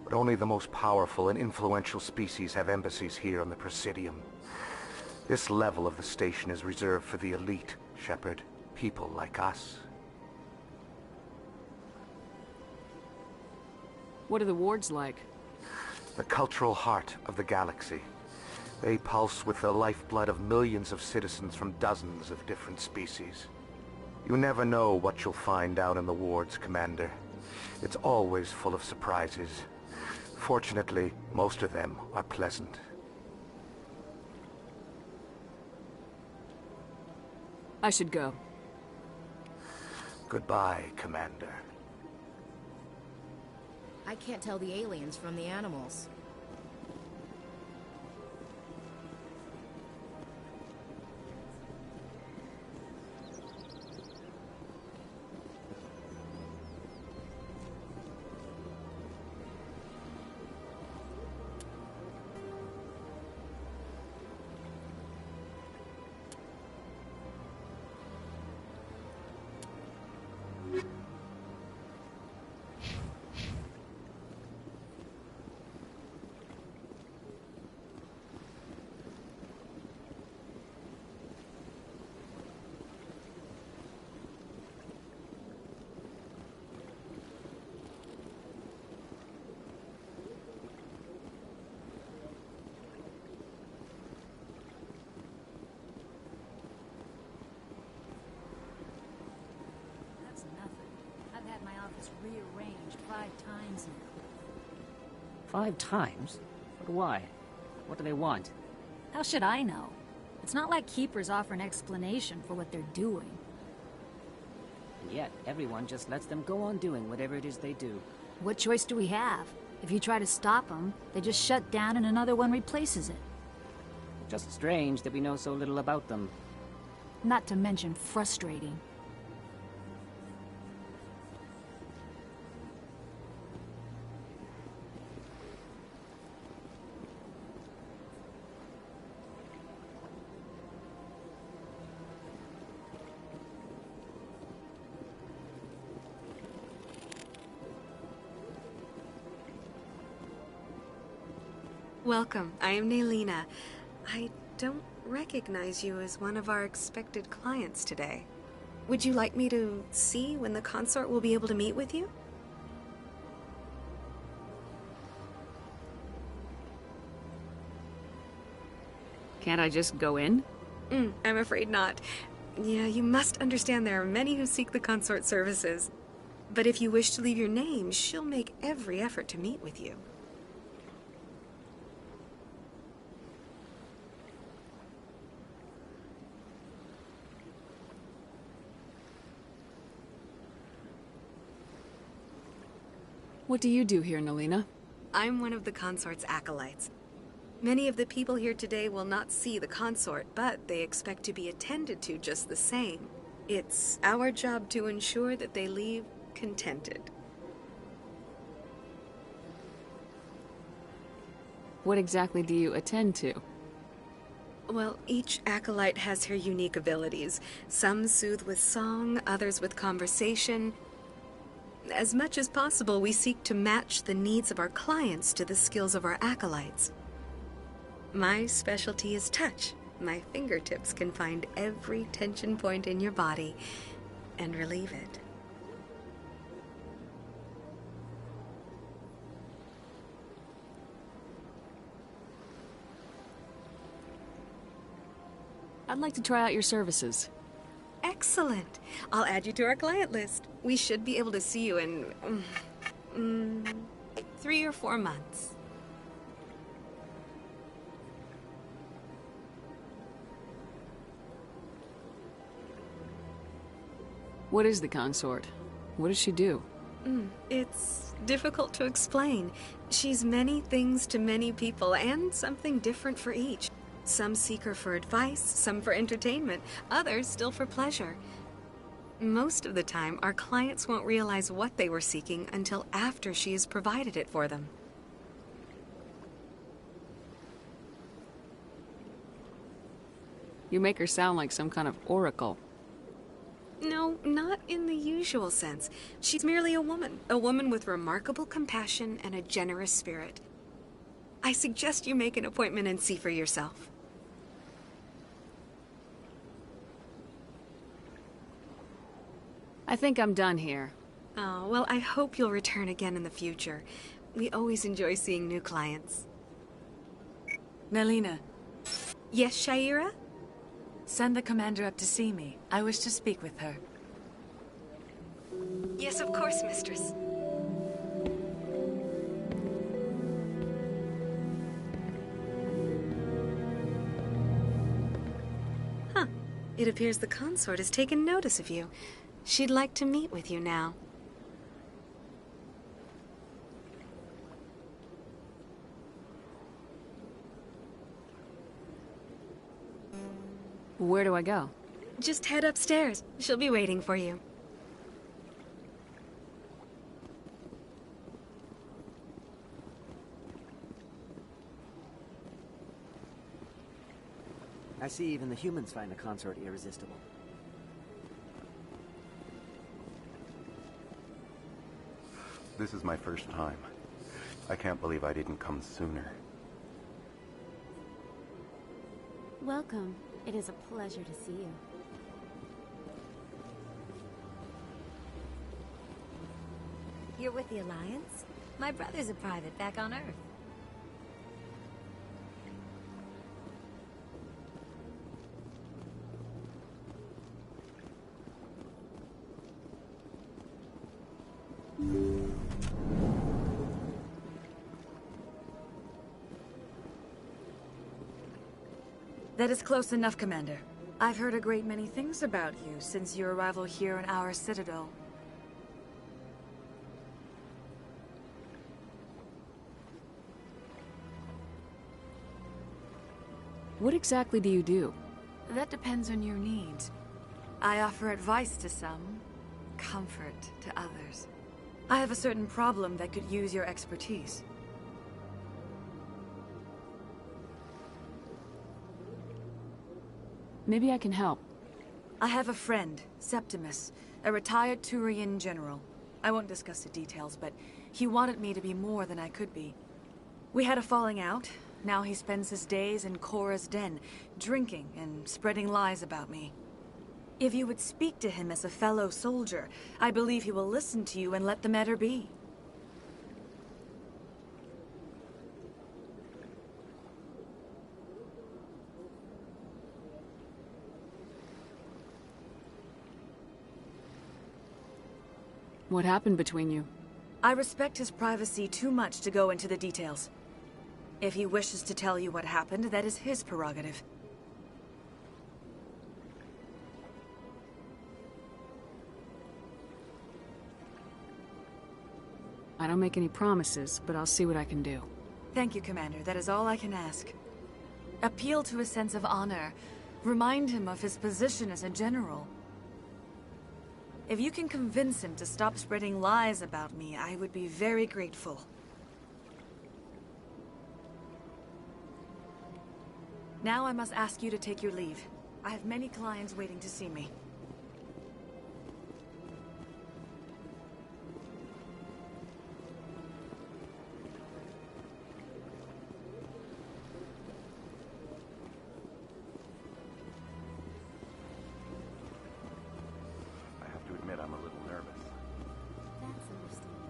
But only the most powerful and influential species have embassies here on the Presidium. This level of the station is reserved for the elite, Shepard. People like us. What are the wards like? The cultural heart of the galaxy. They pulse with the lifeblood of millions of citizens from dozens of different species. You never know what you'll find out in the wards, Commander. It's always full of surprises. Fortunately, most of them are pleasant. I should go. Goodbye, Commander. I can't tell the aliens from the animals. Rearranged 5 times now. 5 times? But why? What do they want? How should I know? It's not like Keepers offer an explanation for what they're doing. And yet, everyone just lets them go on doing whatever it is they do. What choice do we have? If you try to stop them, they just shut down and another one replaces it. Just strange that we know so little about them. Not to mention frustrating. Welcome. I am Naylina. I don't recognize you as one of our expected clients today. Would you like me to see when the consort will be able to meet with you? Can't I just go in? I'm afraid not. Yeah, you must understand there are many who seek the consort services. But if you wish to leave your name, she'll make every effort to meet with you. What do you do here, Naylina? I'm one of the consort's acolytes. Many of the people here today will not see the consort, but they expect to be attended to just the same. It's our job to ensure that they leave contented. What exactly do you attend to? Well, each acolyte has her unique abilities. Some soothe with song, others with conversation. As much as possible, we seek to match the needs of our clients to the skills of our acolytes. My specialty is touch. My fingertips can find every tension point in your body and relieve it. I'd like to try out your services. Excellent. I'll add you to our client list. We should be able to see you in 3 or 4 months. What is the consort? What does she do? It's difficult to explain. She's many things to many people, and something different for each. Some seek her for advice, some for entertainment, others still for pleasure. Most of the time, our clients won't realize what they were seeking until after she has provided it for them. You make her sound like some kind of oracle. No, not in the usual sense. She's merely a woman with remarkable compassion and a generous spirit. I suggest you make an appointment and see for yourself. I think I'm done here. Oh, well, I hope you'll return again in the future. We always enjoy seeing new clients. Nelina. Yes, Shaira? Send the commander up to see me. I wish to speak with her. Yes, of course, mistress. Huh. It appears the consort has taken notice of you. She'd like to meet with you now. Where do I go? Just head upstairs. She'll be waiting for you. I see even the humans find the consort irresistible. This is my first time. I can't believe I didn't come sooner. Welcome. It is a pleasure to see you. You're with the Alliance? My brother's a private back on Earth. That is close enough, Commander. I've heard a great many things about you since your arrival here in our citadel. What exactly do you do? That depends on your needs. I offer advice to some, comfort to others. I have a certain problem that could use your expertise. Maybe I can help. I have a friend, Septimus, a retired Turian general. I won't discuss the details, but he wanted me to be more than I could be. We had a falling out. Now he spends his days in Korra's den, drinking and spreading lies about me. If you would speak to him as a fellow soldier, I believe he will listen to you and let the matter be. What happened between you? I respect his privacy too much to go into the details. If he wishes to tell you what happened, that is his prerogative. I don't make any promises, but I'll see what I can do. Thank you, Commander. That is all I can ask. Appeal to his sense of honor. Remind him of his position as a general. If you can convince him to stop spreading lies about me, I would be very grateful. Now I must ask you to take your leave. I have many clients waiting to see me. I have to admit I'm a little nervous. That's understandable.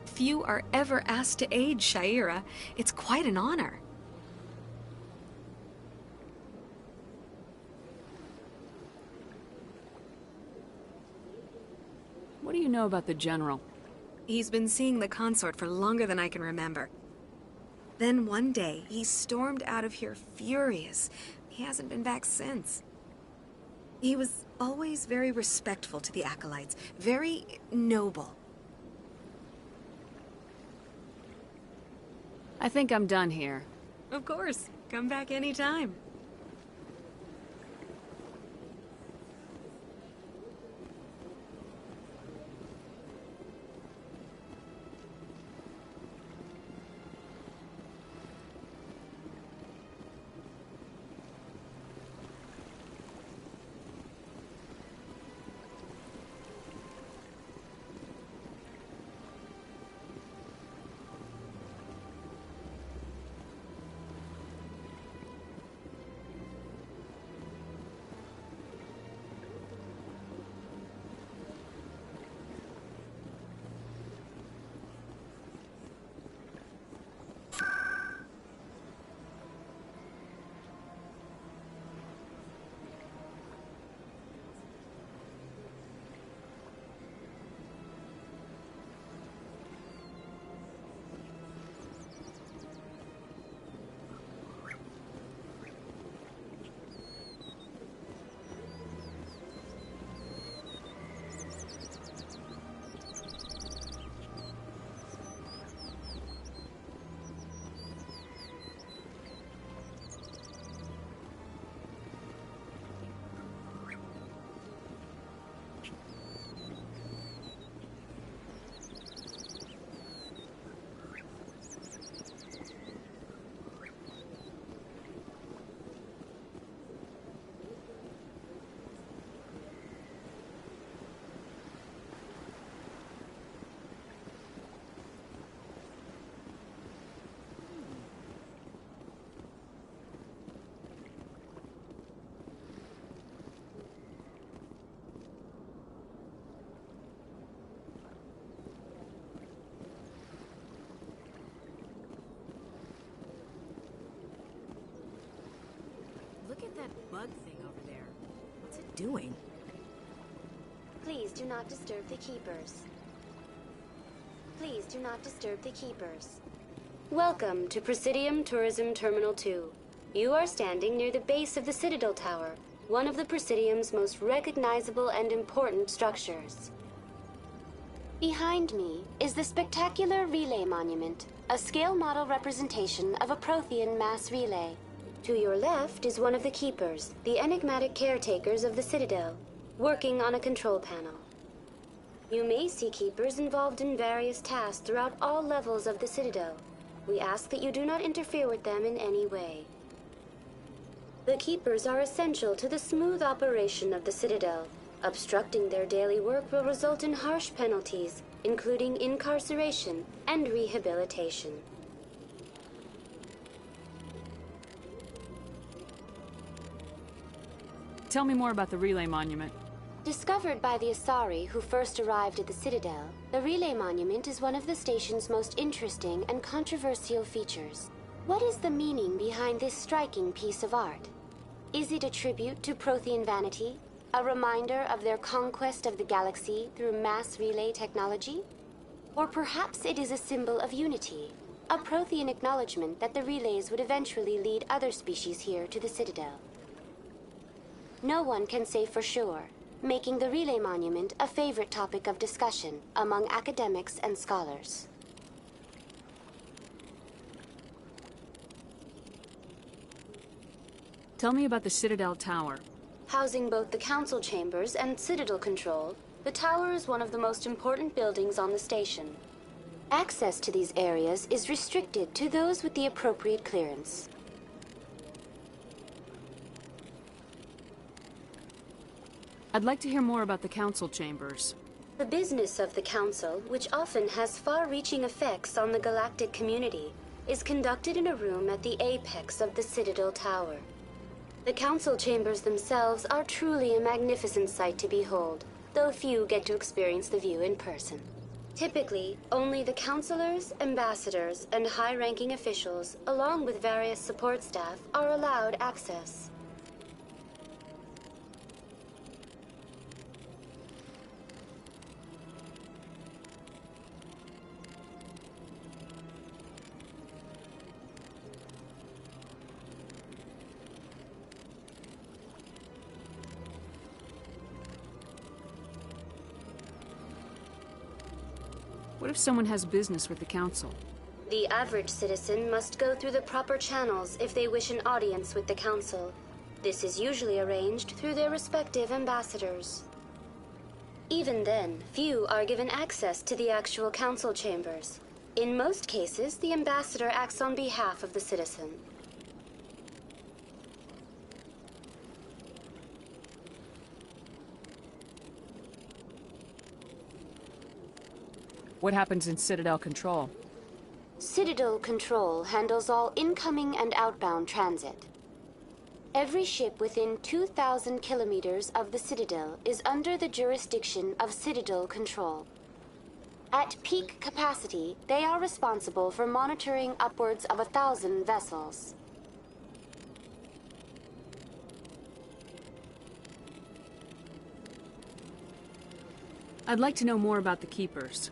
Few are ever asked to aid Shaira. It's quite an honor. What do you know about the General? He's been seeing the consort for longer than I can remember. Then one day, he stormed out of here furious. He hasn't been back since. He was always very respectful to the acolytes, very noble. I think I'm done here. Of course. Come back anytime. Look at that bug thing over there. What's it doing? Please do not disturb the keepers. Please do not disturb the keepers. Welcome to Presidium Tourism Terminal 2. You are standing near the base of the Citadel Tower, one of the Presidium's most recognizable and important structures. Behind me is the spectacular Relay Monument, a scale model representation of a Prothean mass relay. To your left is one of the keepers, the enigmatic caretakers of the Citadel, working on a control panel. You may see keepers involved in various tasks throughout all levels of the Citadel. We ask that you do not interfere with them in any way. The keepers are essential to the smooth operation of the Citadel. Obstructing their daily work will result in harsh penalties, including incarceration and rehabilitation. Tell me more about the Relay Monument. Discovered by the Asari who first arrived at the Citadel, the Relay Monument is one of the station's most interesting and controversial features. What is the meaning behind this striking piece of art? Is it a tribute to Prothean vanity? A reminder of their conquest of the galaxy through mass relay technology? Or perhaps it is a symbol of unity, a Prothean acknowledgement that the relays would eventually lead other species here to the Citadel. No one can say for sure, making the Relay Monument a favorite topic of discussion among academics and scholars. Tell me about the Citadel Tower. Housing both the council chambers and Citadel control, the tower is one of the most important buildings on the station. Access to these areas is restricted to those with the appropriate clearance. I'd like to hear more about the council chambers. The business of the council, which often has far-reaching effects on the galactic community, is conducted in a room at the apex of the Citadel Tower. The council chambers themselves are truly a magnificent sight to behold, though few get to experience the view in person. Typically, only the councilors, ambassadors, and high-ranking officials, along with various support staff, are allowed access. What if someone has business with the Council? The average citizen must go through the proper channels if they wish an audience with the Council. This is usually arranged through their respective ambassadors. Even then, few are given access to the actual Council chambers. In most cases, the ambassador acts on behalf of the citizen. What happens in Citadel Control? Citadel Control handles all incoming and outbound transit. Every ship within 2,000 kilometers of the Citadel is under the jurisdiction of Citadel Control. At peak capacity, they are responsible for monitoring upwards of 1,000 vessels. I'd like to know more about the Keepers.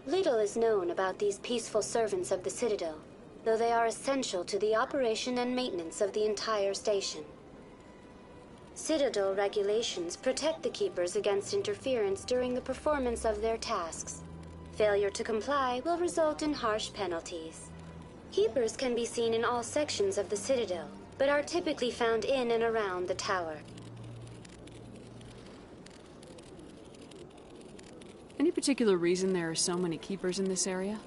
Little is known about these peaceful servants of the Citadel, though they are essential to the operation and maintenance of the entire station. Citadel regulations protect the Keepers against interference during the performance of their tasks. Failure to comply will result in harsh penalties. Keepers can be seen in all sections of the Citadel, but are typically found in and around the tower. Any particular reason there are so many Keepers in this area?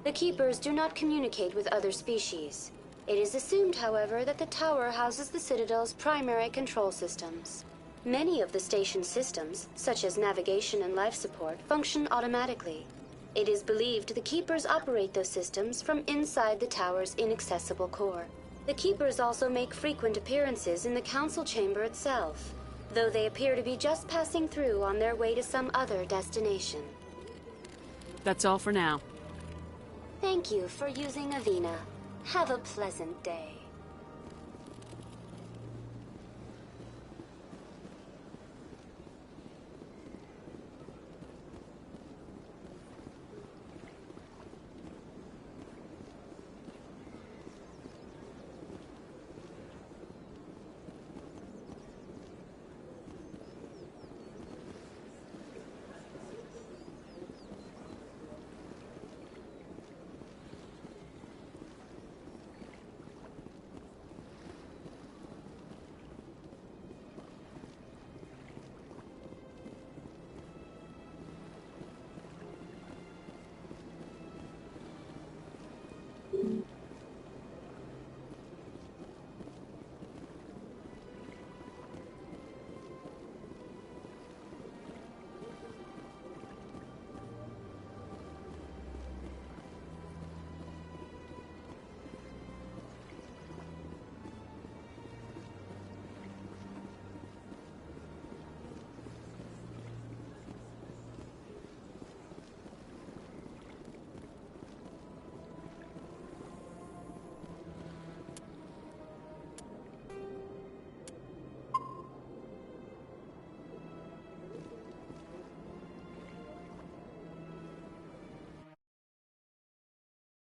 The Keepers do not communicate with other species. It is assumed, however, that the tower houses the Citadel's primary control systems. Many of the station's systems, such as navigation and life support, function automatically. It is believed the Keepers operate those systems from inside the tower's inaccessible core. The Keepers also make frequent appearances in the Council chamber itself, though they appear to be just passing through on their way to some other destination. That's all for now. Thank you for using Avena. Have a pleasant day.